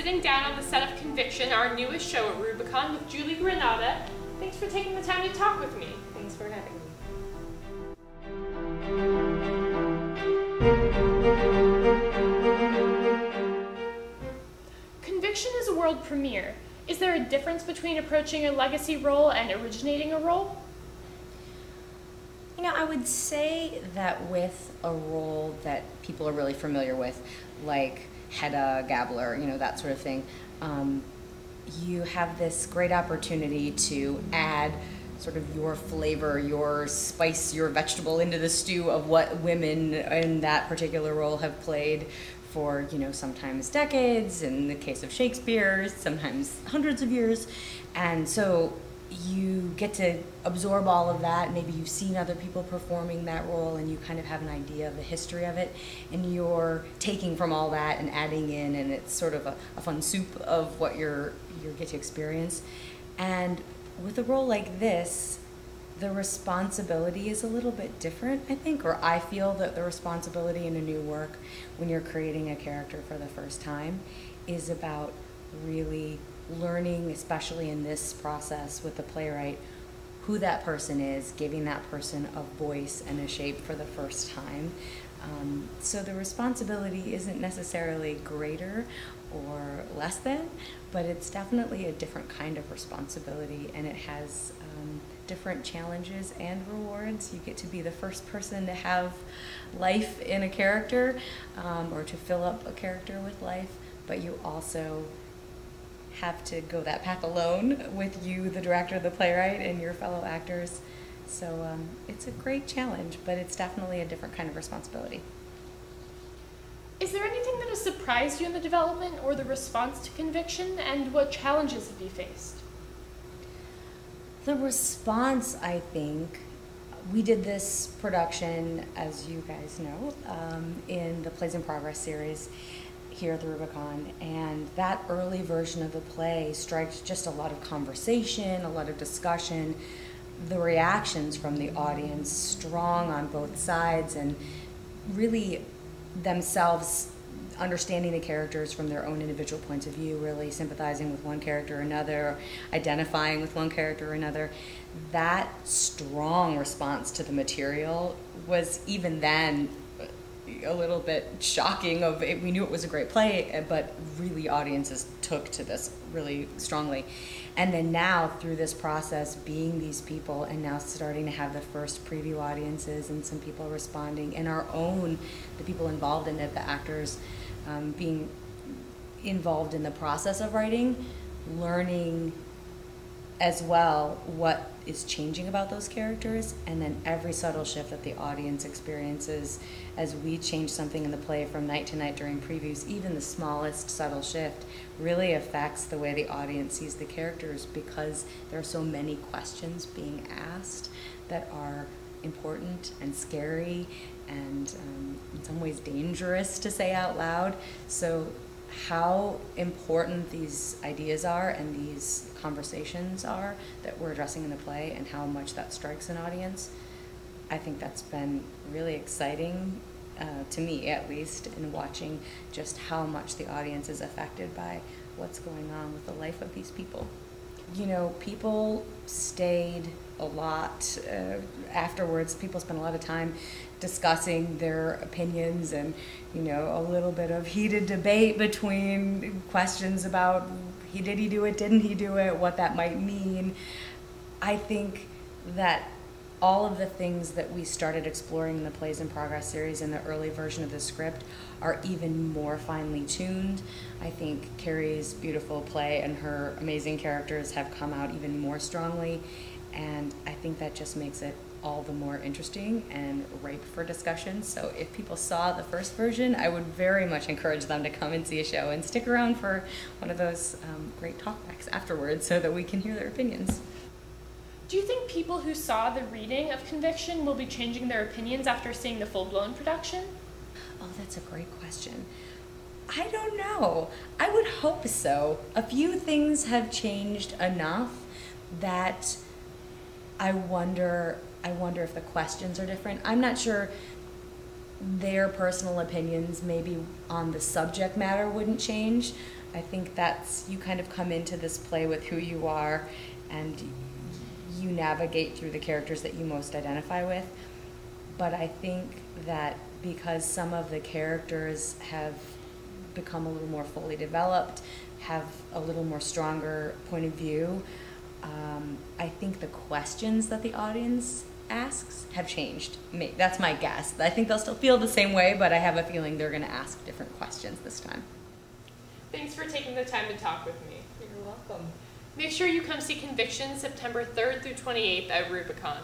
sitting down on the set of Conviction, our newest show at Rubicon, with Julie Granata. Thanks for taking the time to talk with me. Thanks for having me. Conviction is a world premiere. Is there a difference between approaching a legacy role and originating a role? You know, I would say that with a role that people are really familiar with, like Hedda, Gabler, you know, that sort of thing, you have this great opportunity to add sort of your flavor, your spice, your vegetable into the stew of what women in that particular role have played for, you know, sometimes decades, in the case of Shakespeare, sometimes hundreds of years. And so you get to absorb all of that. Maybe you've seen other people performing that role and you kind of have an idea of the history of it, and you're taking from all that and adding in, and it's sort of a fun soup of what you get to experience. And with a role like this, the responsibility is a little bit different, I think, or I feel that the responsibility in a new work when you're creating a character for the first time is about really learning, especially in this process with the playwright, who that person is, giving that person a voice and a shape for the first time. So the responsibility isn't necessarily greater or less than, but it's definitely a different kind of responsibility, and it has different challenges and rewards. You get to be the first person to have life in a character, or to fill up a character with life, but you also have to go that path alone with you, the director, the playwright, and your fellow actors. So it's a great challenge, but it's definitely a different kind of responsibility. Is there anything that has surprised you in the development or the response to Conviction, and what challenges have you faced? The response, I think, we did this production, as you guys know, in the Plays in Progress series here at the Rubicon, and that early version of the play strikes just a lot of conversation, a lot of discussion, the reactions from the audience strong on both sides, and really themselves understanding the characters from their own individual points of view, really sympathizing with one character or another, identifying with one character or another. That strong response to the material was even then a little bit shocking. We knew it was a great play, but really audiences took to this really strongly. And then now, through this process, being these people and now starting to have the first preview audiences and some people responding, and the people involved in it, the actors, being involved in the process of writing, learning as well what is changing about those characters, and then every subtle shift that the audience experiences as we change something in the play from night to night during previews. Even the smallest subtle shift really affects the way the audience sees the characters, because there are so many questions being asked that are important and scary and in some ways dangerous to say out loud. So how important these ideas are and these conversations are that we're addressing in the play, and how much that strikes an audience, I think that's been really exciting, to me at least, in watching just how much the audience is affected by what's going on with the life of these people. You know, people stayed a lot afterwards. People spent a lot of time discussing their opinions, and, you know, a little bit of heated debate between questions about did he do it, didn't he do it, what that might mean. I think that all of the things that we started exploring in the Plays in Progress series in the early version of the script are even more finely tuned. I think Carrie's beautiful play and her amazing characters have come out even more strongly, and I think that just makes it all the more interesting and ripe for discussion. So if people saw the first version, I would very much encourage them to come and see a show and stick around for one of those great talkbacks afterwards so that we can hear their opinions. Do you think people who saw the reading of Conviction will be changing their opinions after seeing the full-blown production? Oh, that's a great question. I don't know. I would hope so. A few things have changed enough that I wonder if the questions are different. I'm not sure their personal opinions maybe on the subject matter wouldn't change. I think that's, you kind of come into this play with who you are, and you navigate through the characters that you most identify with. But I think that because some of the characters have become a little more fully developed, have a little more stronger point of view, I think the questions that the audience asks have changed. That's my guess. I think they'll still feel the same way, but I have a feeling they're going to ask different questions this time. Thanks for taking the time to talk with me. You're welcome. Make sure you come see Conviction September 3rd through 28th at Rubicon.